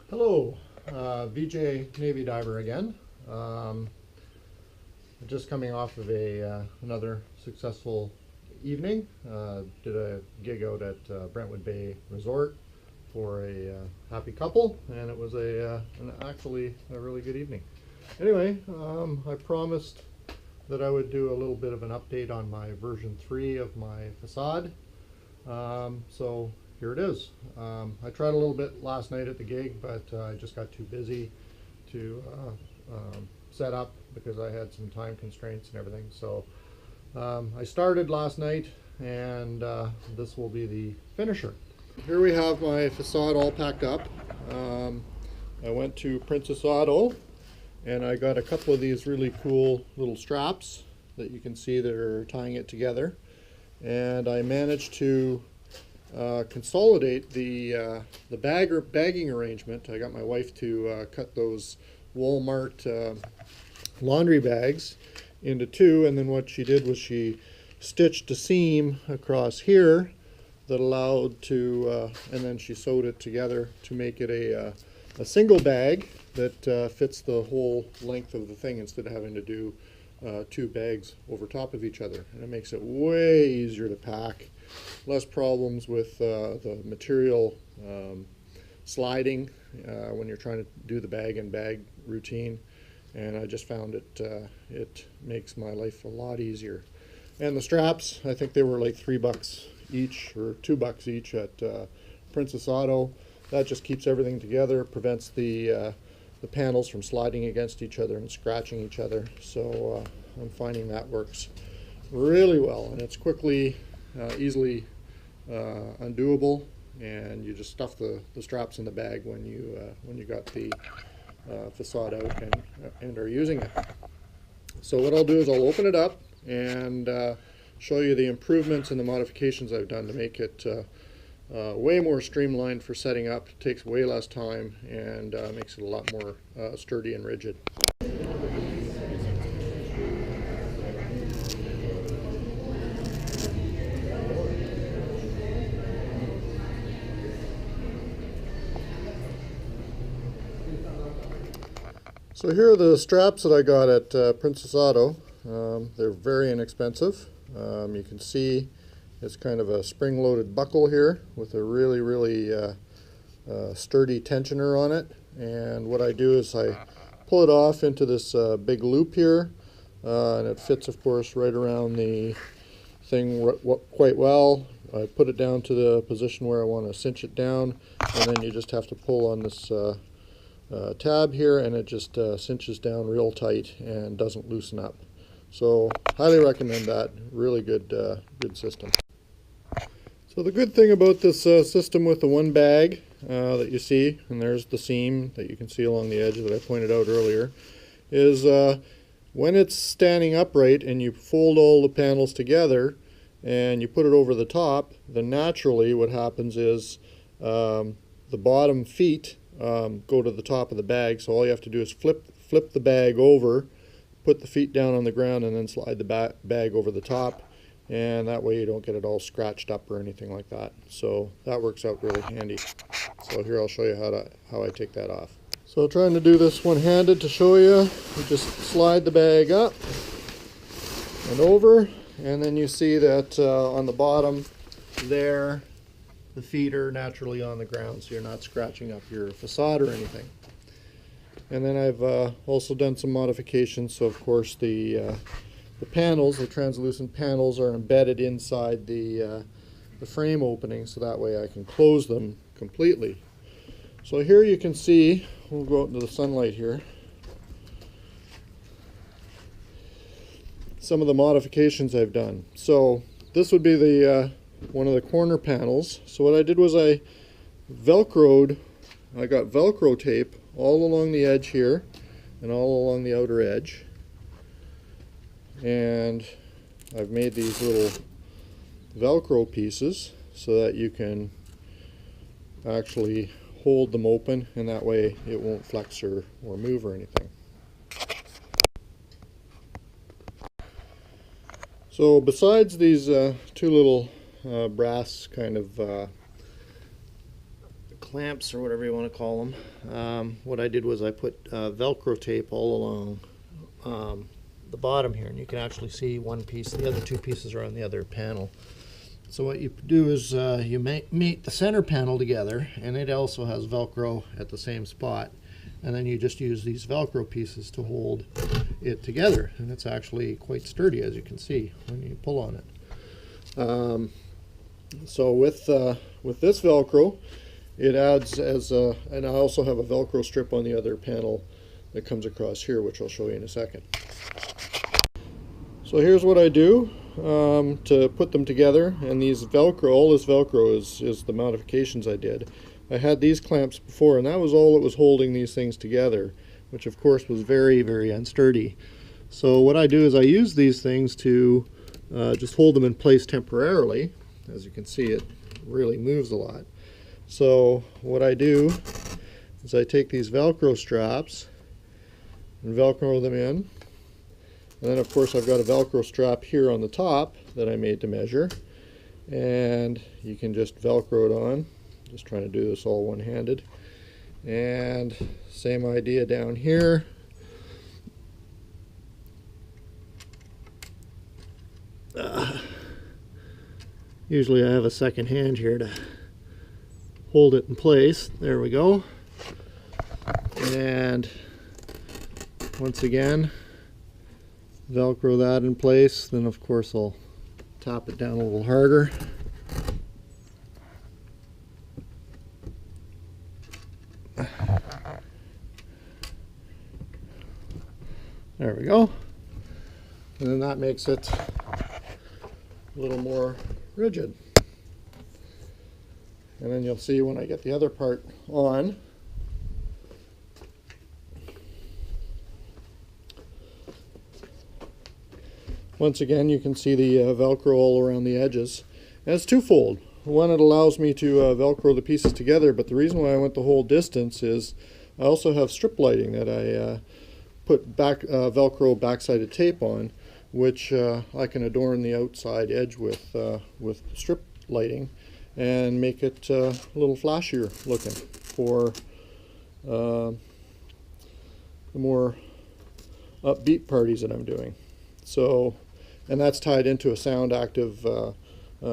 Hello, VJ Navy diver again. Just coming off of another successful evening. Did a gig out at Brentwood Bay Resort for a happy couple, and it was actually a really good evening. Anyway, I promised that I would do a little bit of an update on my version 3 of my Facade. So here it is. I tried a little bit last night at the gig, but I just got too busy to set up because I had some time constraints and everything. So I started last night, and this will be the finisher. Here we have my Facade all packed up. I went to Princess Auto and I got a couple of these really cool little straps that you can see that are tying it together. And I managed to consolidate the bagging arrangement. I got my wife to cut those Walmart laundry bags into two, and then what she did was she stitched a seam across here that allowed to, and then she sewed it together to make it a single bag that fits the whole length of the thing instead of having to do two bags over top of each other. And it makes it way easier to pack, less problems with the material sliding when you're trying to do the bag and bag routine. And I just found it makes my life a lot easier. And the straps, I think they were like $3 each or $2 each at Princess Auto. That just keeps everything together, prevents the panels from sliding against each other and scratching each other. So I'm finding that works really well, and it's quickly, easily undoable, and you just stuff the straps in the bag when you got the Facade out and are using it. So what I'll do is I'll open it up and show you the improvements and the modifications I've done to make it way more streamlined for setting up. It takes way less time and makes it a lot more sturdy and rigid. So here are the straps that I got at Princess Auto. They're very inexpensive. You can see it's kind of a spring-loaded buckle here with a really sturdy tensioner on it. And what I do is I pull it off into this big loop here, and it fits, of course, right around the thing quite well. I put it down to the position where I want to cinch it down, and then you just have to pull on this tab here, and it just cinches down real tight and doesn't loosen up. So highly recommend that. Really good system. So the good thing about this system with the one bag that you see, and there's the seam that you can see along the edge that I pointed out earlier, is when it's standing upright and you fold all the panels together and you put it over the top, then naturally what happens is the bottom feet go to the top of the bag. So all you have to do is flip the bag over, put the feet down on the ground, and then slide the bag over the top, and that way you don't get it all scratched up or anything like that. So that works out really handy. So here I'll show you how I take that off. So trying to do this one-handed to show you, you just slide the bag up and over, and then you see that on the bottom there, the feet are naturally on the ground, so you're not scratching up your Facade or anything. And then I've also done some modifications. So of course the panels, the translucent panels, are embedded inside the frame opening, so that way I can close them completely. So here you can see, we'll go out into the sunlight here, some of the modifications I've done. So this would be the one of the corner panels. So what I did was I got Velcro tape all along the edge here and all along the outer edge, and I've made these little Velcro pieces so that you can actually hold them open, and that way it won't flex or move or anything. So besides these two little brass kind of clamps or whatever you want to call them. What I did was I put Velcro tape all along the bottom here, and you can actually see one piece. The other two pieces are on the other panel. So what you do is you meet the center panel together, and it also has Velcro at the same spot, and then you just use these Velcro pieces to hold it together, and it's actually quite sturdy, as you can see when you pull on it. So with this Velcro, it adds as a, and I also have a Velcro strip on the other panel that comes across here, which I'll show you in a second. So here's what I do to put them together, and these Velcro, all this Velcro is the modifications I did. I had these clamps before, and that was all that was holding these things together, which of course was very, very unsturdy. So what I do is I use these things to just hold them in place temporarily. As you can see, it really moves a lot. So what I do is I take these Velcro straps and Velcro them in. And then of course I've got a Velcro strap here on the top that I made to measure. And you can just Velcro it on. Just trying to do this all one-handed. And same idea down here. Usually I have a second hand here to hold it in place. There we go. And once again, Velcro that in place. Then of course I'll tap it down a little harder. There we go. And then that makes it a little more rigid. And then you'll see when I get the other part on, once again you can see the Velcro all around the edges. And it's twofold. One, it allows me to Velcro the pieces together, but the reason why I went the whole distance is I also have strip lighting that I put back Velcro backsided tape on, which I can adorn the outside edge with strip lighting and make it a little flashier looking for the more upbeat parties that I'm doing. So, and that's tied into a sound active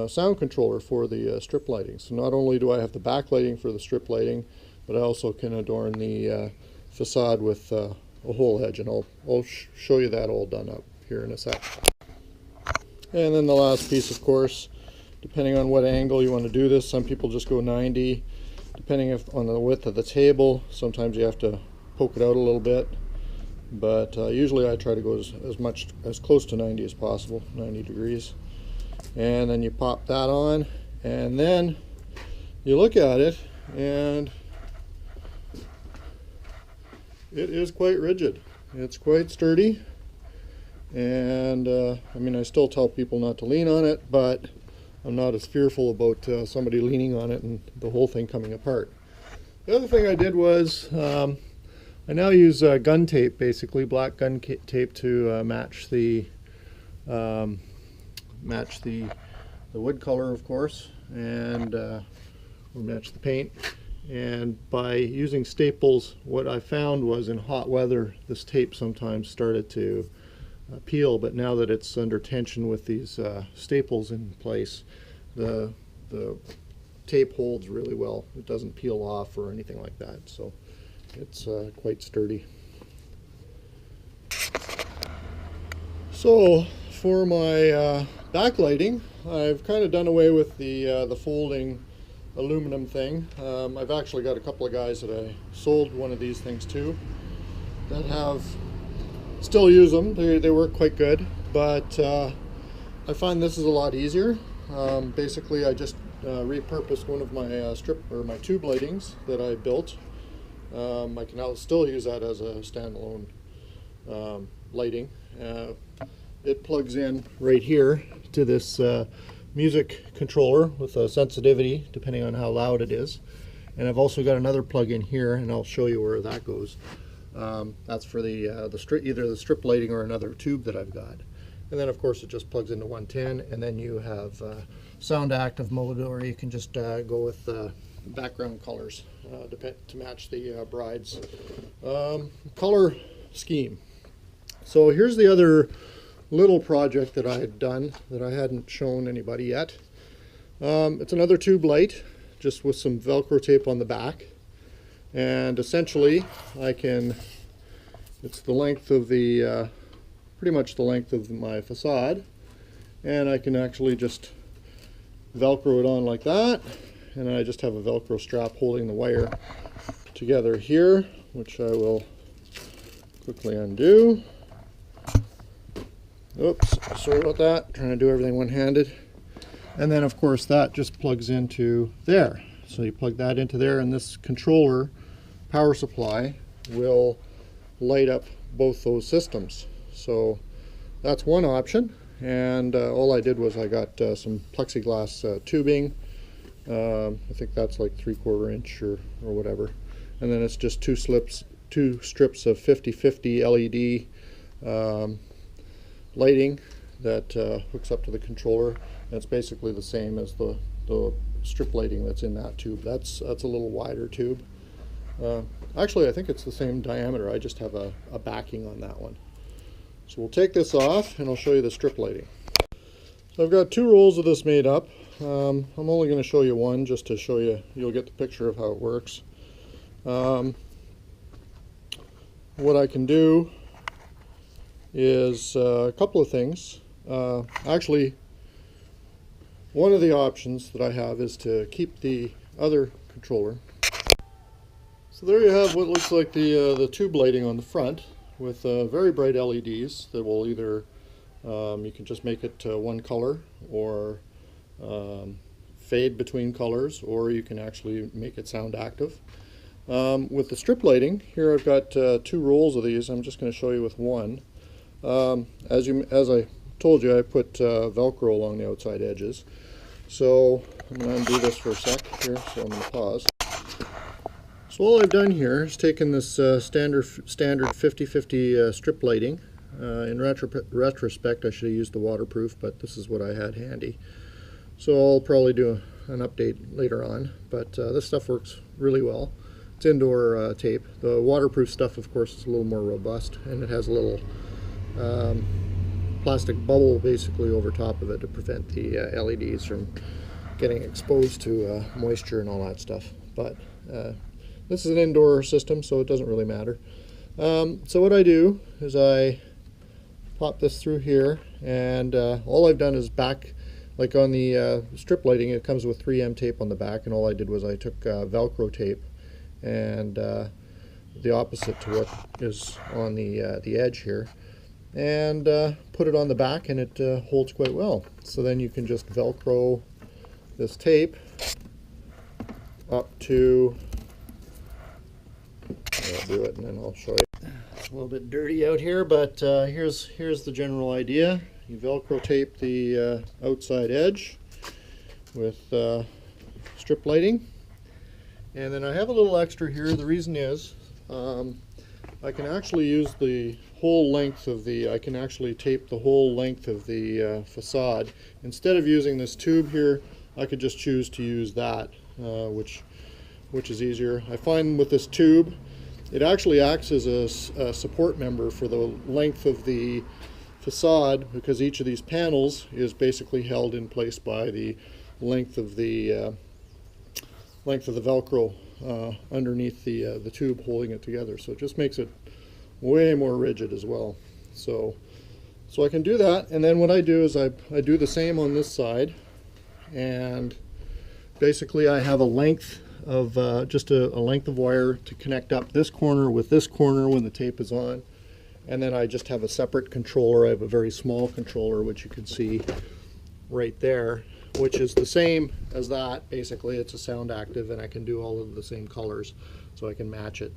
sound controller for the strip lighting. So not only do I have the backlighting for the strip lighting, but I also can adorn the facade with a whole edge, and I'll show you that all done up here in a sec. And then the last piece, of course, depending on what angle you want to do this, some people just go 90. Depending on the width of the table, sometimes you have to poke it out a little bit. But usually I try to go as close to 90 as possible, 90 degrees. And then you pop that on, and then you look at it, and it is quite rigid. It's quite sturdy. And I mean, I still tell people not to lean on it, but I'm not as fearful about somebody leaning on it and the whole thing coming apart. The other thing I did was I now use gun tape, basically black gun tape, to match the wood color, of course, and match the paint. And by using staples, what I found was in hot weather, this tape sometimes started to peel, but now that it's under tension with these staples in place, the tape holds really well. It doesn't peel off or anything like that, so it's quite sturdy. So for my backlighting, I've kind of done away with the folding aluminum thing. I've actually got a couple of guys that I sold one of these things to that have still use them. They work quite good, but I find this is a lot easier. Basically, I just repurposed one of my my tube lightings that I built. I can now still use that as a standalone lighting. It plugs in right here to this music controller with a sensitivity depending on how loud it is. And I've also got another plug in here, and I'll show you where that goes. That's for either the strip lighting or another tube that I've got. And then of course it just plugs into 110, and then you have sound active mode, or you can just go with background colors to match the bride's color scheme. So here's the other little project that I had done that I hadn't shown anybody yet. It's another tube light, just with some Velcro tape on the back, and essentially it's the length of the pretty much the length of my facade, and I can actually just Velcro it on like that, and then I just have a Velcro strap holding the wire together here, which I will quickly undo. Oops, sorry about that, trying to do everything one-handed. And then of course that just plugs into there. So you plug that into there, and this controller power supply will light up both those systems. So that's one option, and all I did was I got some plexiglass tubing. I think that's like 3/4 inch or whatever, and then it's just two strips of 50/50 LED lighting that hooks up to the controller. And it's basically the same as the strip lighting that's in that tube. That's a little wider tube. Actually, I think it's the same diameter. I just have a backing on that one. So we'll take this off and I'll show you the strip lighting. So I've got 2 rolls of this made up. I'm only going to show you one just to show you, you'll get the picture of how it works. What I can do is a couple of things. Actually, one of the options that I have is to keep the other controller. So there you have what looks like the tube lighting on the front, with very bright LEDs that will either, you can just make it one color, or fade between colors, or you can actually make it sound active. With the strip lighting, here I've got 2 rolls of these. I'm just going to show you with one. As I told you, I put Velcro along the outside edges. So I'm going to undo this for a sec here, so I'm going to pause. So all I've done here is taken this standard 50/50 strip lighting. In retrospect, I should have used the waterproof, but this is what I had handy. So I'll probably do an update later on, but this stuff works really well. It's indoor tape. The waterproof stuff, of course, is a little more robust, and it has a little plastic bubble basically over top of it to prevent the LEDs from getting exposed to moisture and all that stuff. But this is an indoor system, so it doesn't really matter. So what I do is I pop this through here, and all I've done is back, like on the strip lighting, it comes with 3M tape on the back, and all I did was I took Velcro tape and the opposite to what is on the edge here, and put it on the back, and it holds quite well. So then you can just Velcro this tape up to, I'll do it and then I'll show you. It's a little bit dirty out here, but here's the general idea. You Velcro tape the outside edge with strip lighting, and then I have a little extra here. The reason is I can actually use the whole length of the, I can actually tape the whole length of the facade. Instead of using this tube here, I could just choose to use that, which is easier. I find with this tube, it actually acts as a support member for the length of the facade, because each of these panels is basically held in place by the length of the Velcro underneath the tube holding it together. So it just makes it way more rigid as well. So I can do that, and then what I do is I do the same on this side, and basically I have a length of just a length of wire to connect up this corner with this corner when the tape is on, and then I just have a separate controller. I have a very small controller, which you can see right there, which is the same as that. Basically it's a sound active, and I can do all of the same colors, so I can match it,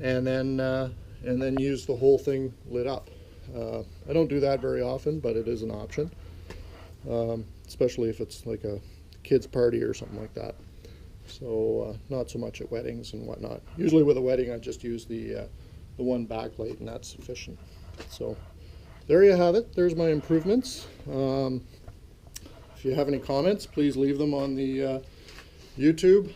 and then use the whole thing lit up. I don't do that very often, but it is an option, especially if it's like a kid's party or something like that. So not so much at weddings and whatnot. Usually with a wedding I just use the one backlight, and that's sufficient. So there you have it. There's my improvements. If you have any comments, please leave them on the YouTube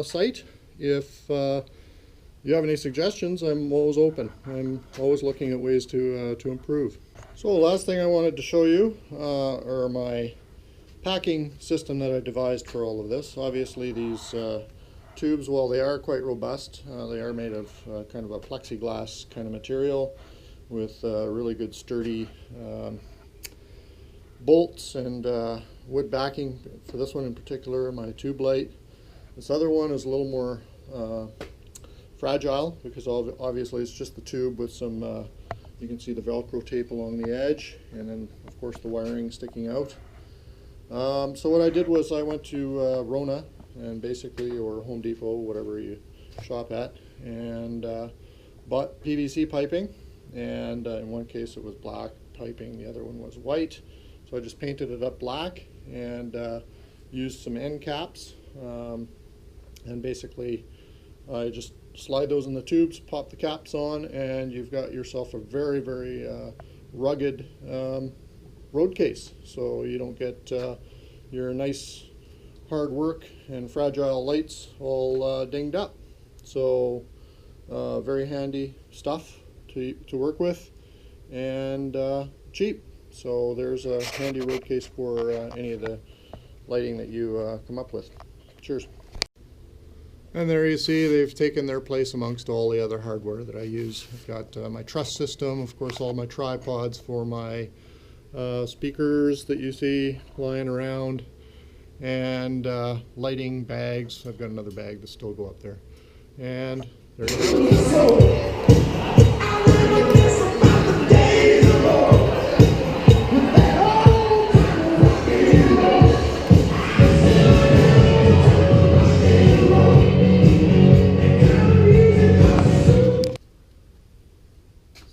site. If you have any suggestions, I'm always open. I'm always looking at ways to improve. So the last thing I wanted to show you are my packing system that I devised for all of this. Obviously these tubes, while they are quite robust, they are made of kind of a plexiglass kind of material with really good sturdy bolts and wood backing. For this one in particular, my tube light. This other one is a little more fragile because obviously it's just the tube with some, you can see the Velcro tape along the edge, and then of course the wiring sticking out. So what I did was I went to Rona and basically, or Home Depot, whatever you shop at, and bought PVC piping, and in one case it was black piping, the other one was white. So I just painted it up black and used some end caps, and basically I just slide those in the tubes, pop the caps on, and you've got yourself a very, very rugged road case. So you don't get your nice hard work and fragile lights all dinged up. So very handy stuff to work with, and cheap. So there's a handy road case for any of the lighting that you come up with. Cheers. And there you see they've taken their place amongst all the other hardware that I use. I've got my truss system, of course, all my tripods for my speakers that you see lying around, and lighting bags. I've got another bag that still go up there. And there you go.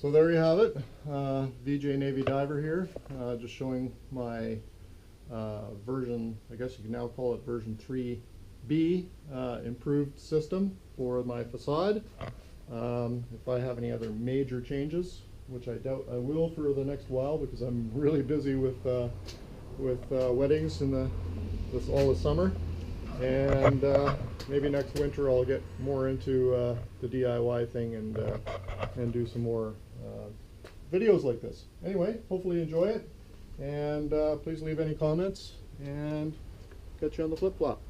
So there you have it, VJ Navy Diver here, just showing my version, I guess you can now call it version 3B, improved system for my facade. If I have any other major changes, which I doubt I will for the next while because I'm really busy with weddings in all the summer, and maybe next winter I'll get more into the DIY thing and do some more videos like this. Anyway, hopefully you enjoy it, and please leave any comments, and catch you on the flip-flop.